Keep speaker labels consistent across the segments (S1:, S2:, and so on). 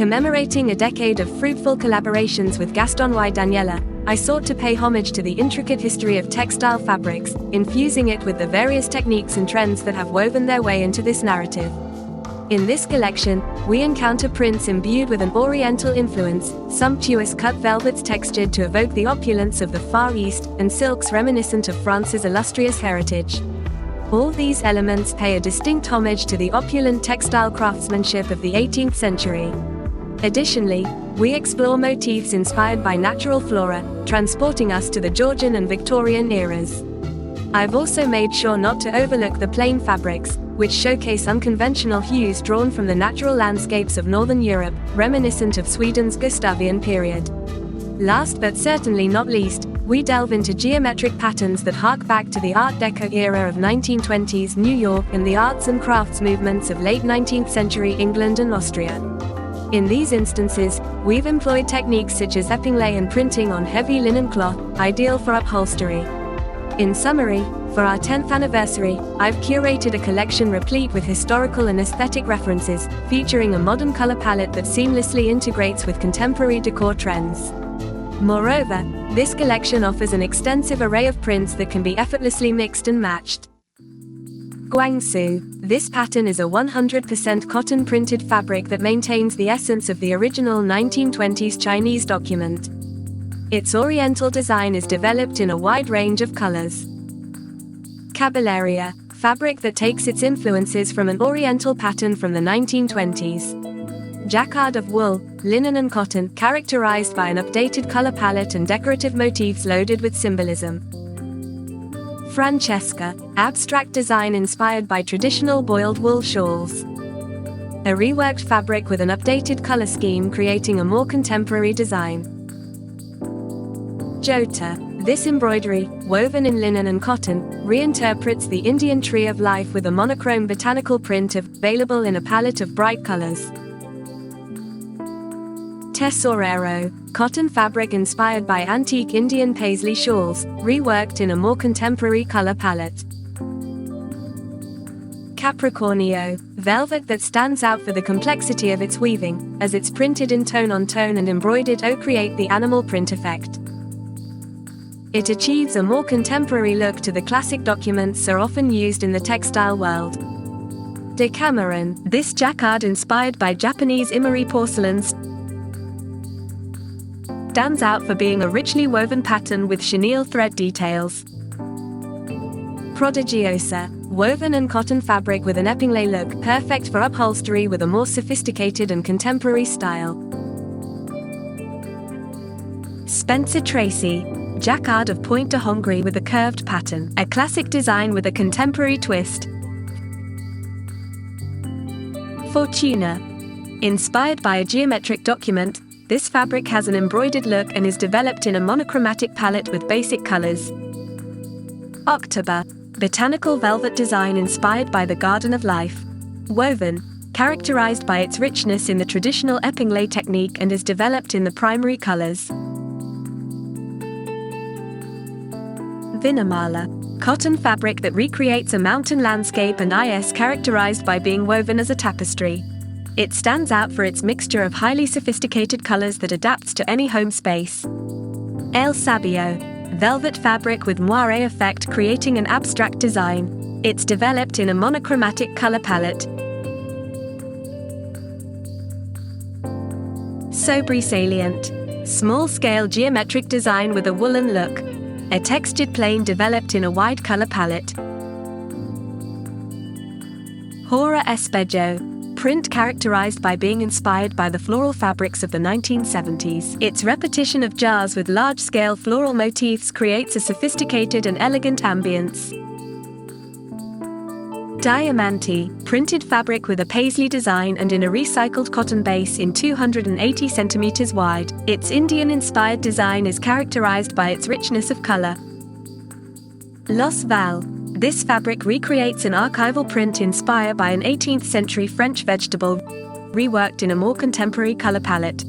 S1: Commemorating a decade of fruitful collaborations with Gaston Y. Daniela, I sought to pay homage to the intricate history of textile fabrics, infusing it with the various techniques and trends that have woven their way into this narrative. In this collection, we encounter prints imbued with an Oriental influence, sumptuous cut velvets textured to evoke the opulence of the Far East, and silks reminiscent of France's illustrious heritage. All these elements pay a distinct homage to the opulent textile craftsmanship of the 18th century. Additionally, we explore motifs inspired by natural flora, transporting us to the Georgian and Victorian eras. I've also made sure not to overlook the plain fabrics, which showcase unconventional hues drawn from the natural landscapes of Northern Europe, reminiscent of Sweden's Gustavian period. Last but certainly not least, we delve into geometric patterns that hark back to the Art Deco era of 1920s New York and the arts and crafts movements of late 19th century England and Austria. In these instances, we've employed techniques such as épinglé and printing on heavy linen cloth, ideal for upholstery. In summary, for our 10th anniversary, I've curated a collection replete with historical and aesthetic references, featuring a modern color palette that seamlessly integrates with contemporary decor trends. Moreover, this collection offers an extensive array of prints that can be effortlessly mixed and matched. Guangsu. This pattern is a 100% cotton printed fabric that maintains the essence of the original 1920s Chinese document. Its oriental design is developed in a wide range of colors. Caballeria. Fabric that takes its influences from an oriental pattern from the 1920s. Jacquard of wool, linen and cotton, characterized by an updated color palette and decorative motifs loaded with symbolism. Francesca. Abstract design inspired by traditional boiled wool shawls. A reworked fabric with an updated color scheme creating a more contemporary design. Jota. This embroidery, woven in linen and cotton, reinterprets the Indian tree of life with a monochrome botanical print available in a palette of bright colors. Tesorero. Cotton fabric inspired by antique Indian paisley shawls, reworked in a more contemporary color palette. Capricornio. Velvet that stands out for the complexity of its weaving, as it's printed in tone-on-tone and embroidered to create the animal print effect. It achieves a more contemporary look to the classic documents so often used in the textile world. Decameron. This jacquard inspired by Japanese Imari porcelains stands out for being a richly woven pattern with chenille thread details. Prodigiosa. Woven and cotton fabric with an épinglé look, perfect for upholstery with a more sophisticated and contemporary style. Spencer Tracy. Jacquard of Pointe de Hongrie with a curved pattern, a classic design with a contemporary twist. Fortuna. Inspired by a geometric document, this fabric has an embroidered look and is developed in a monochromatic palette with basic colors. October. Botanical velvet design inspired by the Garden of Life. Woven, characterized by its richness in the traditional épinglé technique and is developed in the primary colors. Vinamala. Cotton fabric that recreates a mountain landscape and is characterized by being woven as a tapestry. It stands out for its mixture of highly sophisticated colors that adapts to any home space. El Sabio. Velvet fabric with moire effect creating an abstract design. It's developed in a monochromatic color palette. Sobri Salient. Small-scale geometric design with a woolen look. A textured plane developed in a wide color palette. Hora Espejo. Print characterized by being inspired by the floral fabrics of the 1970s. Its repetition of jars with large-scale floral motifs creates a sophisticated and elegant ambience. Diamante. Printed fabric with a paisley design and in a recycled cotton base in 280 centimeters wide. Its Indian-inspired design is characterized by its richness of color. Los Val. This fabric recreates an archival print inspired by an 18th century French vegetable, reworked in a more contemporary color palette.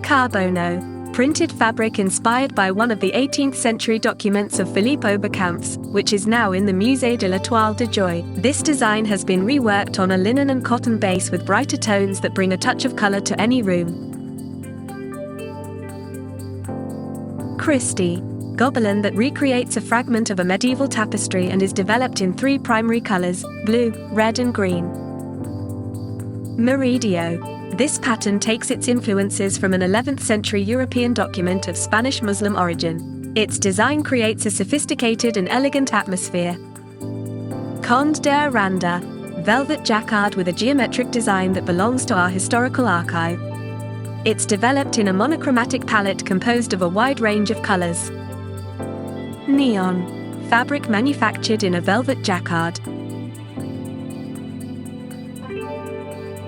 S1: Carbono. Printed fabric inspired by one of the 18th century documents of Filippo Bacamp's, which is now in the Musée de la Toile de Joy. This design has been reworked on a linen and cotton base with brighter tones that bring a touch of color to any room. Christie. Gobelin that recreates a fragment of a medieval tapestry and is developed in 3 primary colors, blue, red and green. Meridio. This pattern takes its influences from an 11th century European document of Spanish Muslim origin. Its design creates a sophisticated and elegant atmosphere. Conde de Aranda. Velvet jacquard with a geometric design that belongs to our historical archive. It's developed in a monochromatic palette composed of a wide range of colors. Neon. Fabric manufactured in a velvet jacquard.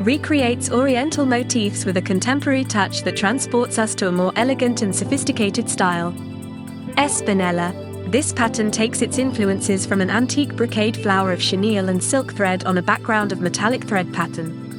S1: Recreates Oriental motifs with a contemporary touch that transports us to a more elegant and sophisticated style. Espinella. This pattern takes its influences from an antique brocade flower of chenille and silk thread on a background of metallic thread pattern.